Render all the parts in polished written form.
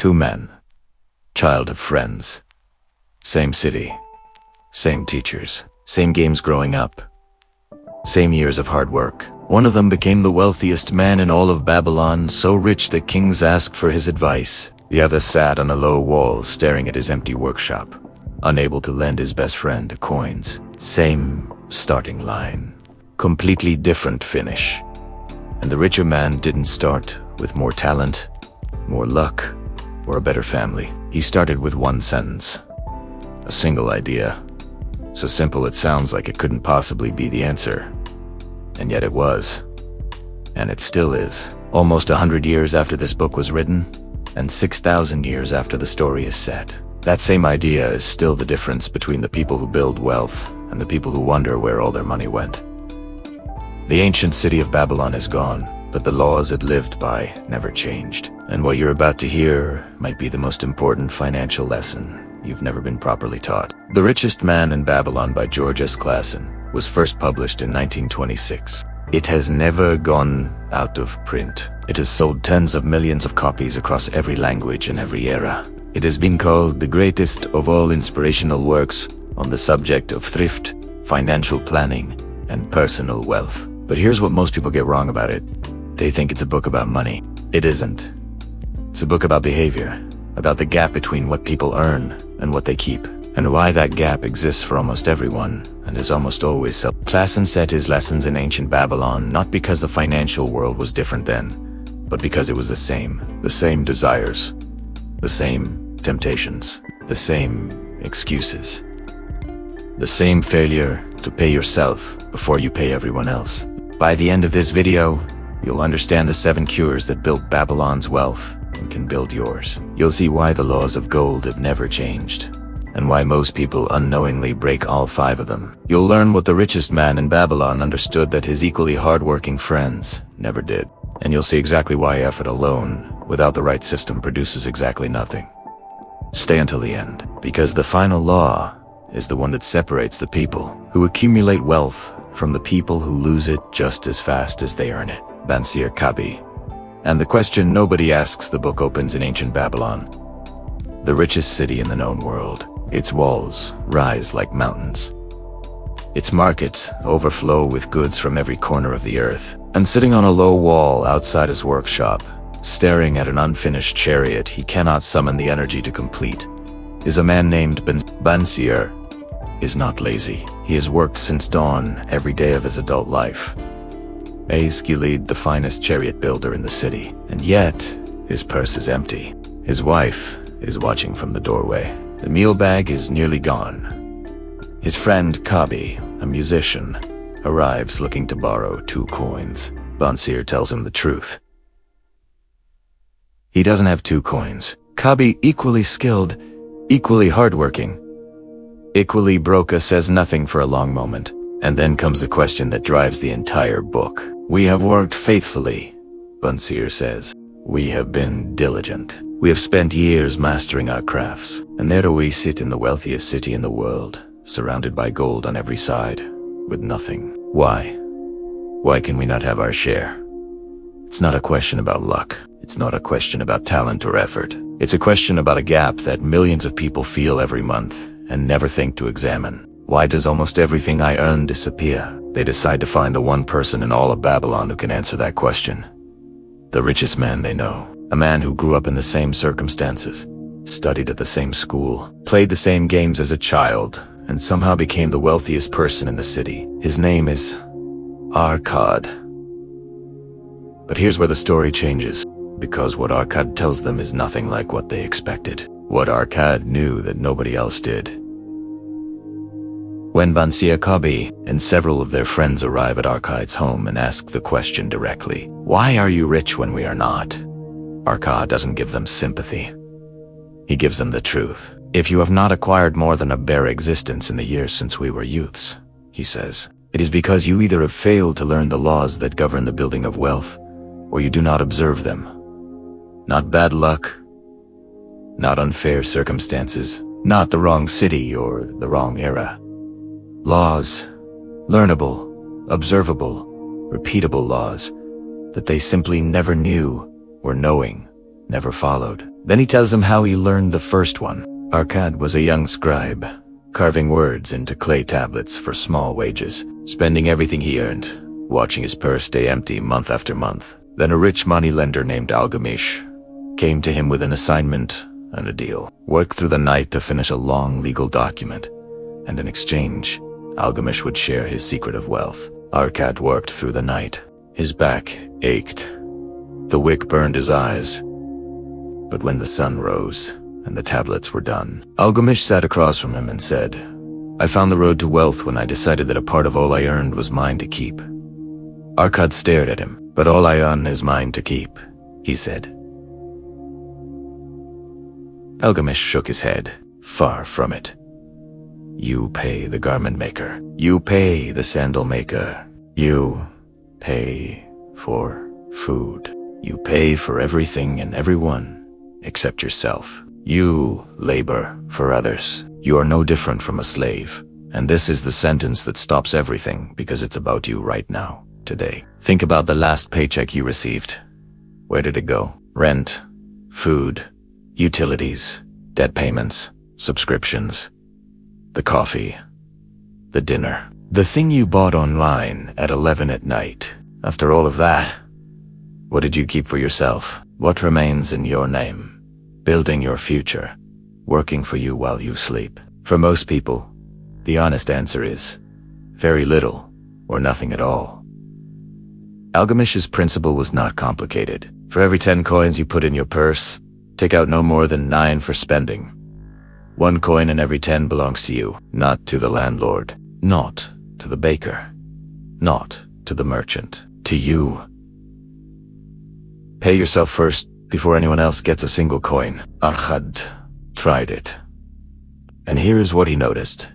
Two men, child of friends, same city, same teachers, same games growing up, same years of hard work. One of them became the wealthiest man in all of Babylon, so rich that kings asked for his advice. The other sat on a low wall staring at his empty workshop, unable to lend his best friend coins. Same starting line, completely different finish. And the richer man didn't start with more talent, more luck, or a better family. He started with one sentence, a single idea. So simple it sounds like it couldn't possibly be the answer. And yet it was. And it still is. Almost 100 years after this book was written, and 6,000 years after the story is set. That same idea is still the difference between the people who build wealth and the people who wonder where all their money went. The ancient city of Babylon is gone, but the laws it lived by never changed. And what you're about to hear might be the most important financial lesson you've never been properly taught. The Richest Man in Babylon by George S. Clason was first published in 1926. It has never gone out of print. It has sold tens of millions of copies across every language and every era. It has been called the greatest of all inspirational works on the subject of thrift, financial planning, and personal wealth. But here's what most people get wrong about it. They think it's a book about money. It isn't. It's a book about behavior, about the gap between what people earn and what they keep, and why that gap exists for almost everyone and is almost always so. Clason set his lessons in ancient Babylon not because the financial world was different then, but because it was the same desires, the same temptations, the same excuses, the same failure to pay yourself before you pay everyone else. By the end of this video, you'll understand the 7 cures that built Babylon's wealth and can build yours. You'll see why the laws of gold have never changed, and why most people unknowingly break all 5 of them. You'll learn what the richest man in Babylon understood that his equally hardworking friends never did. And you'll see exactly why effort alone, without the right system, produces exactly nothing. Stay until the end, because the final law is the one that separates the people who accumulate wealth from the people who lose it just as fast as they earn it. Bansir Kabi. And the question nobody asks the book opens in ancient Babylon, the richest city in the known world. Its walls rise like mountains. Its markets overflow with goods from every corner of the earth. And sitting on a low wall outside his workshop, staring at an unfinished chariot he cannot summon the energy to complete, is a man named Bansir. Is not lazy. He has worked since dawn every day of his adult life. Gilid, the finest chariot builder in the city, and yet his purse is empty. His wife is watching from the doorway. The meal bag is nearly gone. His friend Kabi, a musician, arrives looking to borrow 2 coins. Bansir tells him the truth. He doesn't have 2 coins. Kabi, equally skilled, equally hardworking, equally broke, says nothing for a long moment, and then comes the question that drives the entire book. We have worked faithfully, Bansir says. We have been diligent. We have spent years mastering our crafts, and there we sit in the wealthiest city in the world, surrounded by gold on every side, with nothing. Why? Why can we not have our share? It's not a question about luck. It's not a question about talent or effort. It's a question about a gap that millions of people feel every month and never think to examine. Why does almost everything I earn disappear? They decide to find the one person in all of Babylon who can answer that question. The richest man they know. A man who grew up in the same circumstances, studied at the same school, played the same games as a child, and somehow became the wealthiest person in the city. His name is Arkad. But here's where the story changes, because what Arkad tells them is nothing like what they expected. What Arkad knew that nobody else did. When Bansir Kabi and several of their friends arrive at Arkad's home and ask the question directly, "Why are you rich when we are not?" Arkad doesn't give them sympathy. He gives them the truth. "If you have not acquired more than a bare existence in the years since we were youths," he says, "it is because you either have failed to learn the laws that govern the building of wealth, or you do not observe them. Not bad luck, not unfair circumstances, not the wrong city or the wrong era. Laws, learnable, observable, repeatable laws that they simply never knew or knowing never followed. Then he tells him how he learned the first one. Arkad was a young scribe, carving words into clay tablets for small wages, spending everything he earned, watching his purse stay empty month after month. Then a rich moneylender named Algamish came to him with an assignment and a deal. Work through the night to finish a long legal document, and in exchange, Algamish would share his secret of wealth. Arkad worked through the night. His back ached. The wick burned his eyes. But when the sun rose and the tablets were done, Algamish sat across from him and said, "I found the road to wealth when I decided that a part of all I earned was mine to keep." Arkad stared at him. "But all I own is mine to keep," he said. Algamish shook his head. "Far from it. You pay the garment maker. You pay the sandal maker. You pay for food. You pay for everything and everyone except yourself. You labor for others. You are no different from a slave. And this is the sentence that stops everything because it's about you right now, today. Think about the last paycheck you received. Where did it go? Rent, food, utilities, debt payments, subscriptions, the coffee, the dinner, the thing you bought online at 11 at night. After all of that, what did you keep for yourself? What remains in your name? Building your future, working for you while you sleep. For most people, the honest answer is very little or nothing at all. Algamish's principle was not complicated. For every 10 coins you put in your purse, take out no more than 9 for spending. 1 coin in every 10 belongs to you, not to the landlord, not to the baker, not to the merchant, to you. Pay yourself first before anyone else gets a single coin. Arkad tried it. And here is what he noticed.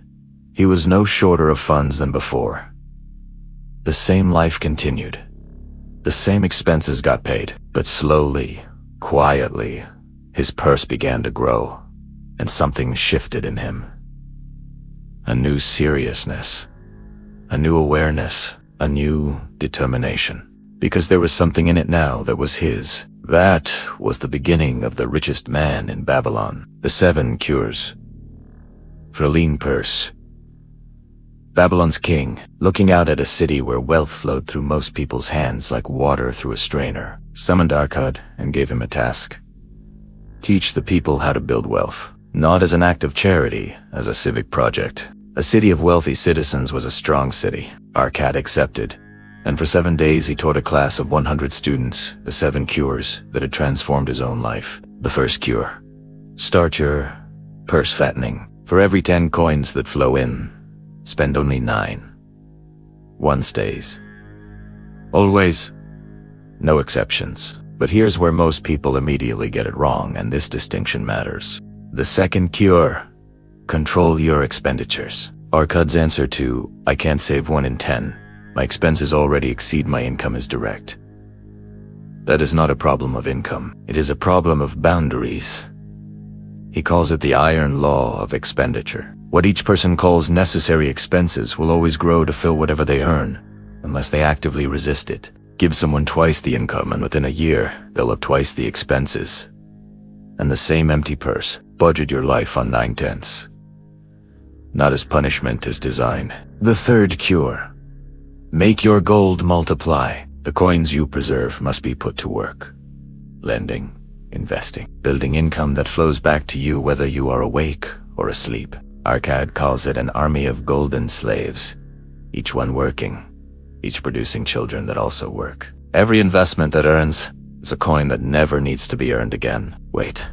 He was no shorter of funds than before. The same life continued. The same expenses got paid, but slowly, quietly, his purse began to grow, and something shifted in him. A new seriousness, a new awareness, a new determination. Because there was something in it now that was his. That was the beginning of the richest man in Babylon. The 7 cures. For a lean purse. Babylon's king, looking out at a city where wealth flowed through most people's hands like water through a strainer, summoned Arkad and gave him a task. Teach the people how to build wealth. Not as an act of charity, as a civic project. A city of wealthy citizens was a strong city. Arkad accepted. And for 7 days he taught a class of 100 students the 7 cures that had transformed his own life. The first cure. Start your purse fattening. For every 10 coins that flow in, spend only 9. 1 stays. Always. No exceptions. But here's where most people immediately get it wrong, and this distinction matters. The second cure. Control your expenditures. Arkad's answer to, "I can't save 1 in 10. My expenses already exceed my income," is direct. That is not a problem of income. It is a problem of boundaries. He calls it the iron law of expenditure. What each person calls necessary expenses will always grow to fill whatever they earn, unless they actively resist it. Give someone twice the income and within a year, they'll have twice the expenses. And the same empty purse. Budget your life on 9/10. Not as punishment as design. The third cure. Make your gold multiply. The coins you preserve must be put to work. Lending, investing, building income that flows back to you whether you are awake or asleep. Arkad calls it an army of golden slaves, each one working, each producing children that also work. Every investment that earns is a coin that never needs to be earned again. Wait,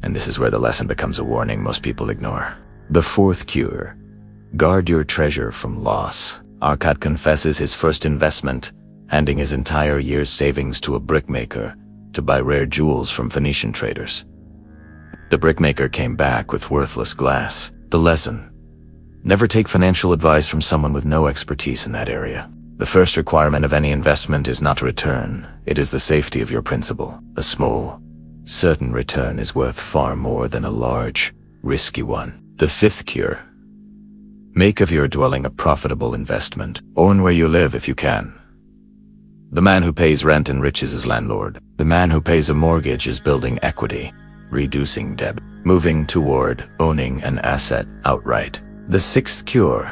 and this is where the lesson becomes a warning most people ignore. The fourth cure. Guard your treasure from loss. Arkad confesses his first investment, handing his entire year's savings to a brickmaker to buy rare jewels from Phoenician traders. The brickmaker came back with worthless glass. The lesson: never take financial advice from someone with no expertise in that area. The first requirement of any investment is not return. It is the safety of your principal. A small, certain return is worth far more than a large, risky one. The fifth cure. Make of your dwelling a profitable investment. Own where you live if you can. The man who pays rent enriches his landlord. The man who pays a mortgage is building equity. reducing debt, moving toward owning an asset outright. The sixth cure: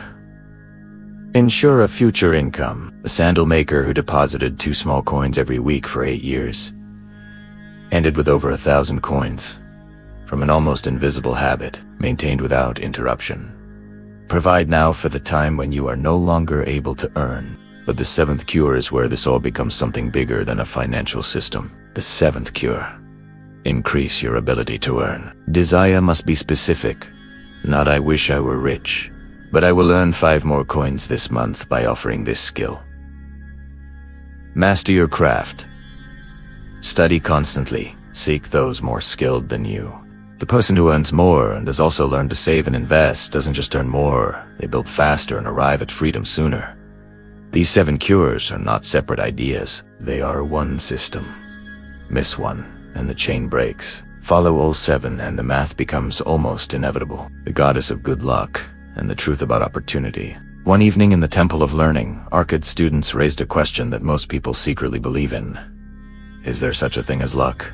ensure a future income. A sandal maker who deposited 2 small coins every week for 8 years ended with over 1,000 coins from an almost invisible habit maintained without interruption. Provide now for the time when you are no longer able to earn. But the 7th cure is where this all becomes something bigger than a financial system. The 7th cure: increase your ability to earn. Desire must be specific, not "I wish I were rich, but I will earn 5 more coins this month by offering this skill." Master your craft. Study constantly. Seek those more skilled than you. The person who earns more and has also learned to save and invest doesn't just earn more, they build faster and arrive at freedom sooner. These 7 cures are not separate ideas. They are one system. Miss one, and the chain breaks. Follow all 7 and the math becomes almost inevitable. The goddess of good luck and the truth about opportunity. One evening in the Temple of Learning, Arkad students raised a question that most people secretly believe in. Is there such a thing as luck?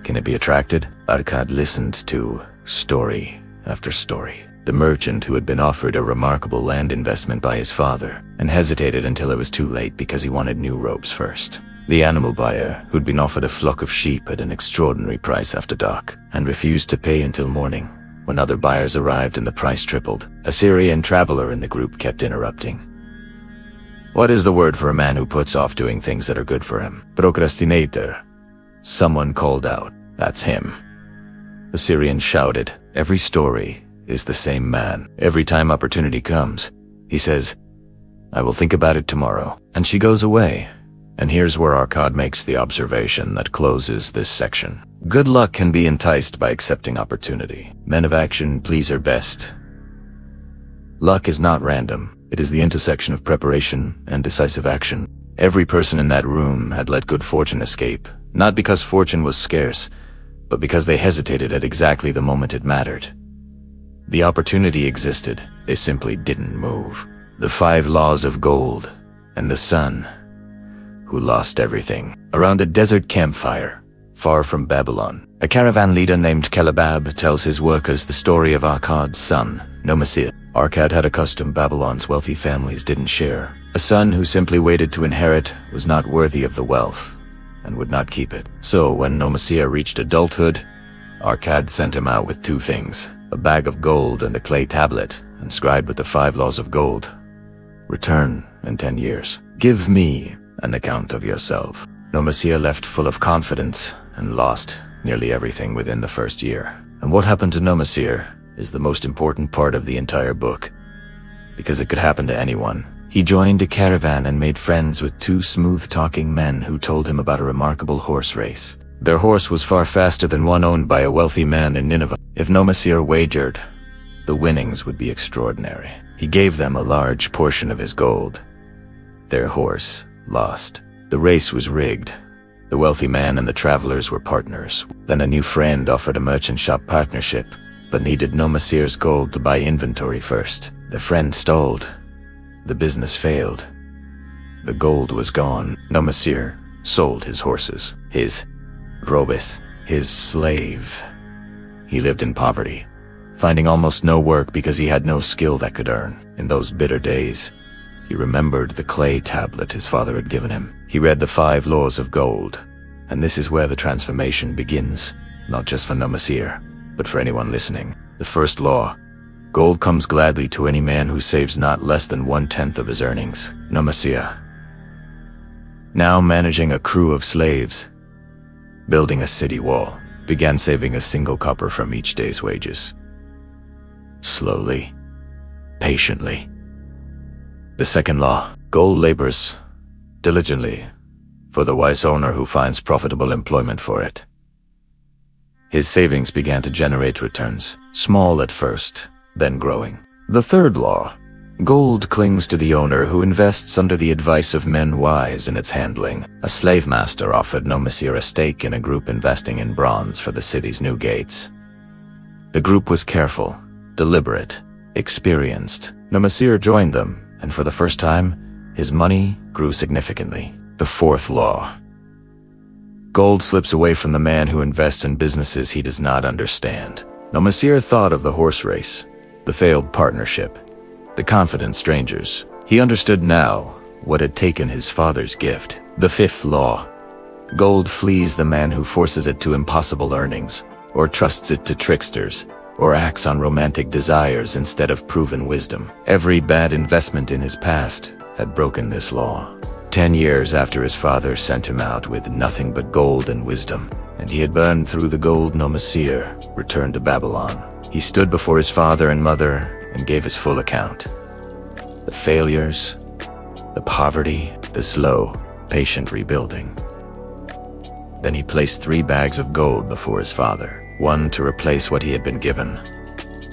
Can it be attracted? Arkad listened to story after story. The merchant who had been offered a remarkable land investment by his father and hesitated until it was too late because he wanted new robes first. The animal buyer who'd been offered a flock of sheep at an extraordinary price after dark and refused to pay until morning. When other buyers arrived and the price tripled, a Syrian traveler in the group kept interrupting. What is the word for a man who puts off doing things that are good for him? Procrastinator. Someone called out, "That's him." The Syrian shouted, "Every story is the same man. Every time opportunity comes, he says, 'I will think about it tomorrow,' and she goes away." And here's where Arkad makes the observation that closes this section. Good luck can be enticed by accepting opportunity. Men of action please her best. Luck is not random. It is the intersection of preparation and decisive action. Every person in that room had let good fortune escape, not because fortune was scarce, but because they hesitated at exactly the moment it mattered. The opportunity existed, they simply didn't move. The 5 laws of gold, and the son who lost everything. Around a desert campfire, far from Babylon, a caravan leader named Kelebab tells his workers the story of Arkad's son, Nomasir. Arkad had a custom Babylon's wealthy families didn't share. A son who simply waited to inherit was not worthy of the wealth and would not keep it. So when Nomasir reached adulthood, Arkad sent him out with 2 things, a bag of gold and a clay tablet inscribed with the 5 laws of gold. Return in 10 years. Give me an account of yourself. Nomasir left full of confidence and lost nearly everything within the first year. And what happened to Nomasir is the most important part of the entire book, because it could happen to anyone. He joined a caravan and made friends with 2 smooth-talking men who told him about a remarkable horse race. Their horse was far faster than one owned by a wealthy man in Nineveh. If Nomasir wagered, the winnings would be extraordinary. He gave them a large portion of his gold. Their horse lost. The race was rigged. The wealthy man and the travelers were partners. Then a new friend offered a merchant shop partnership, but needed Nomasir's gold to buy inventory first. The friend stalled. The business failed. The gold was gone. Nomasir sold his horses, his robes, his slave. He lived in poverty, finding almost no work because he had no skill that could earn. In those bitter days, he remembered the clay tablet his father had given him. He read the 5 laws of gold, and this is where the transformation begins, not just for Nomasir, but for anyone listening. The first law: gold comes gladly to any man who saves not less than 1/10 of his earnings. Nomasir, now managing a crew of slaves, building a city wall, began saving a single copper from each day's wages. Slowly, patiently. The second law: gold labors diligently for the wise owner who finds profitable employment for it. His savings began to generate returns, small at first, then growing. The third law: gold clings to the owner who invests under the advice of men wise in its handling. A slave master offered Nomasir a stake in a group investing in bronze for the city's new gates. The group was careful, deliberate, experienced. Nomasir joined them, and for the first time, his money grew significantly. The fourth law: Gold slips away from the man who invests in businesses he does not understand. Nomasir thought of the horse race, the failed partnership, the confident strangers. He understood now what had taken his father's gift. The fifth law. Gold flees the man who forces it to impossible earnings, or trusts it to tricksters, or acts on romantic desires instead of proven wisdom. Every bad investment in his past had broken this law. 10 years after his father sent him out with nothing but gold and wisdom, and he had burned through the gold, Nomasir returned to Babylon. He stood before his father and mother and gave his full account. The failures, the poverty, the slow, patient rebuilding. Then he placed 3 bags of gold before his father, 1 to replace what he had been given,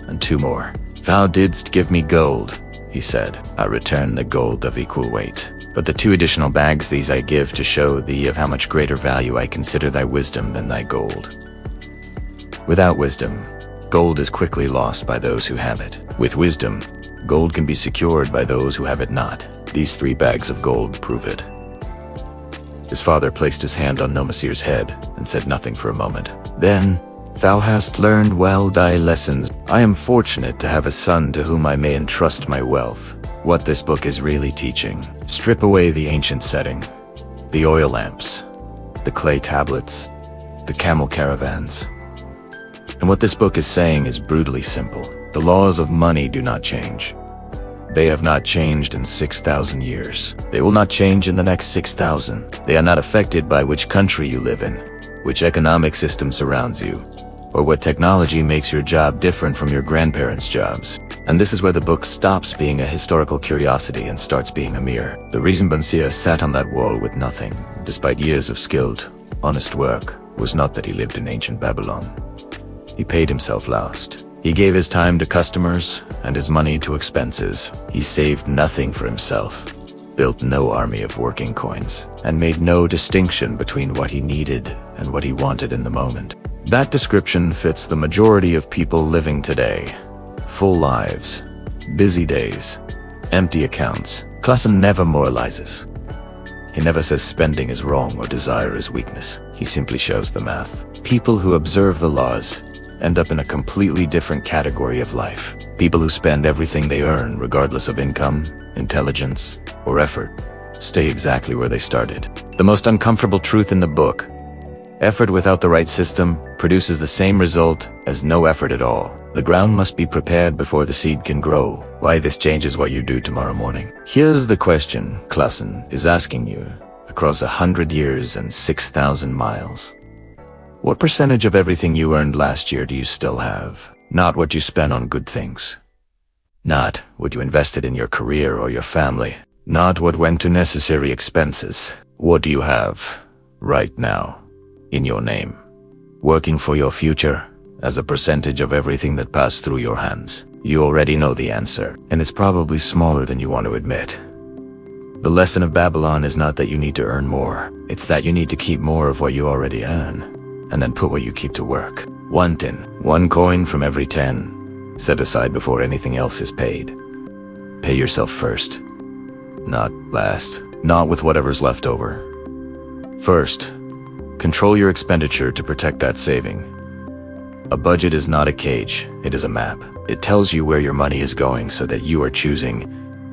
and 2 more. "Thou didst give me gold," he said. "I return the gold of equal weight. But the 2 additional bags these I give to show thee of how much greater value I consider thy wisdom than thy gold." Without wisdom, gold is quickly lost by those who have it. With wisdom, gold can be secured by those who have it not. These 3 bags of gold prove it. His father placed his hand on Nomasir's head and said nothing for a moment. Then, "Thou hast learned well thy lessons. I am fortunate to have a son to whom I may entrust my wealth." What this book is really teaching: strip away the ancient setting, the oil lamps, the clay tablets, the camel caravans. And what this book is saying is brutally simple. The laws of money do not change. They have not changed in 6,000 years. They will not change in the next 6,000. They are not affected by which country you live in, which economic system surrounds you, or what technology makes your job different from your grandparents' jobs. And this is where the book stops being a historical curiosity and starts being a mirror. The reason Bansia sat on that wall with nothing, despite years of skilled, honest work, was not that he lived in ancient Babylon. He paid himself last. He gave his time to customers and his money to expenses. He saved nothing for himself, built no army of working coins, and made no distinction between what he needed and what he wanted in the moment. That description fits the majority of people living today. Full lives, busy days, empty accounts. Clason never moralizes. He never says spending is wrong or desire is weakness. He simply shows the math. People who observe the laws end up in a completely different category of life. People who spend everything they earn, regardless of income, intelligence, or effort, stay exactly where they started. The most uncomfortable truth in the book: effort without the right system produces the same result as no effort at all. The ground must be prepared before the seed can grow. Why this changes what you do tomorrow morning. Here's the question Clason is asking you across 100 years and 6,000 miles. What percentage of everything you earned last year do you still have? Not what you spent on good things. Not what you invested in your career or your family. Not what went to necessary expenses. What do you have right now in your name, working for your future as a percentage of everything that passed through your hands? You already know the answer, and it's probably smaller than you want to admit. The lesson of Babylon is not that you need to earn more. It's that you need to keep more of what you already earn, and then put what you keep to work. 1 coin from every 10, set aside before anything else is paid. Pay yourself first, not last, not with whatever's left over. First, control your expenditure to protect that saving. A budget is not a cage, it is a map. It tells you where your money is going so that you are choosing,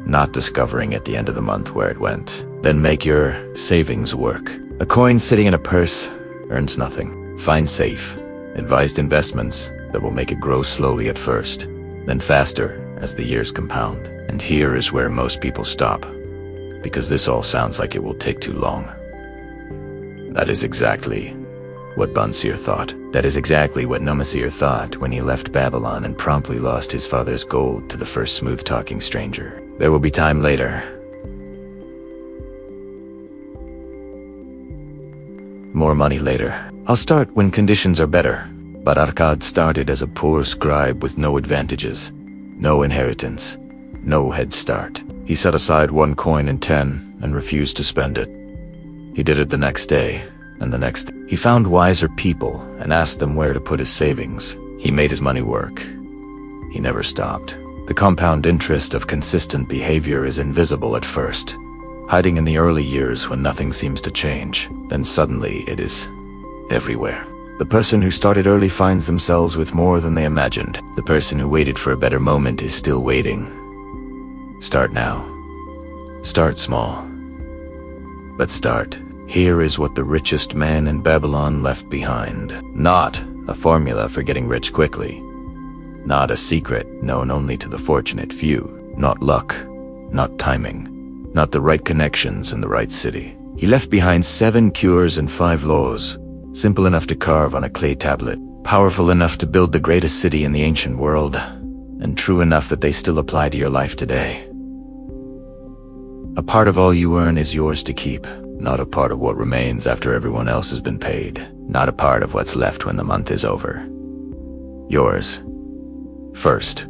not discovering at the end of the month where it went. Then make your savings work. A coin sitting in a purse earns nothing. Find safe, advised investments that will make it grow slowly at first, then faster as the years compound. And here is where most people stop, because this all sounds like it will take too long. That is exactly what Bansir thought. That is exactly what Nomasir thought when he left Babylon and promptly lost his father's gold to the first smooth-talking stranger. There will be time later. More money later. I'll start when conditions are better. But Arkad started as a poor scribe with no advantages, no inheritance, no head start. He set aside 1 coin in 10 and refused to spend it. He did it the next day, and the next. He found wiser people and asked them where to put his savings. He made his money work. He never stopped. The compound interest of consistent behavior is invisible at first, hiding in the early years when nothing seems to change. Then suddenly it is everywhere. The person who started early finds themselves with more than they imagined. The person who waited for a better moment is still waiting. Start now. Start small. But start. Here is what the richest man in Babylon left behind. Not a formula for getting rich quickly. Not a secret known only to the fortunate few. Not luck. Not timing. Not the right connections in the right city. He left behind 7 cures and 5 laws. Simple enough to carve on a clay tablet. Powerful enough to build the greatest city in the ancient world. And true enough that they still apply to your life today. A part of all you earn is yours to keep. Not a part of what remains after everyone else has been paid. Not a part of what's left when the month is over. Yours. First.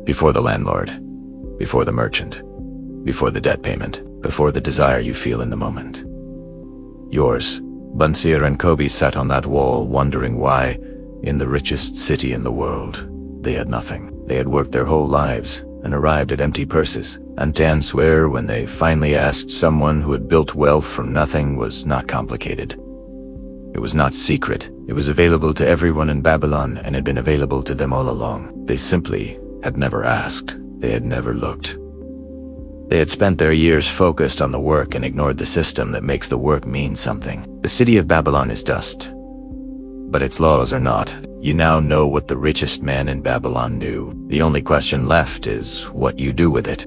Before the landlord. Before the merchant. Before the debt payment. Before the desire you feel in the moment. Yours. Bunsir and Kobe sat on that wall wondering why, in the richest city in the world, they had nothing. They had worked their whole lives and arrived at empty purses. And to swear when they finally asked someone who had built wealth from nothing was not complicated. It was not secret. It was available to everyone in Babylon and had been available to them all along. They simply had never asked. They had never looked. They had spent their years focused on the work and ignored the system that makes the work mean something. The city of Babylon is dust, but its laws are not. You now know what the richest man in Babylon knew. The only question left is what you do with it.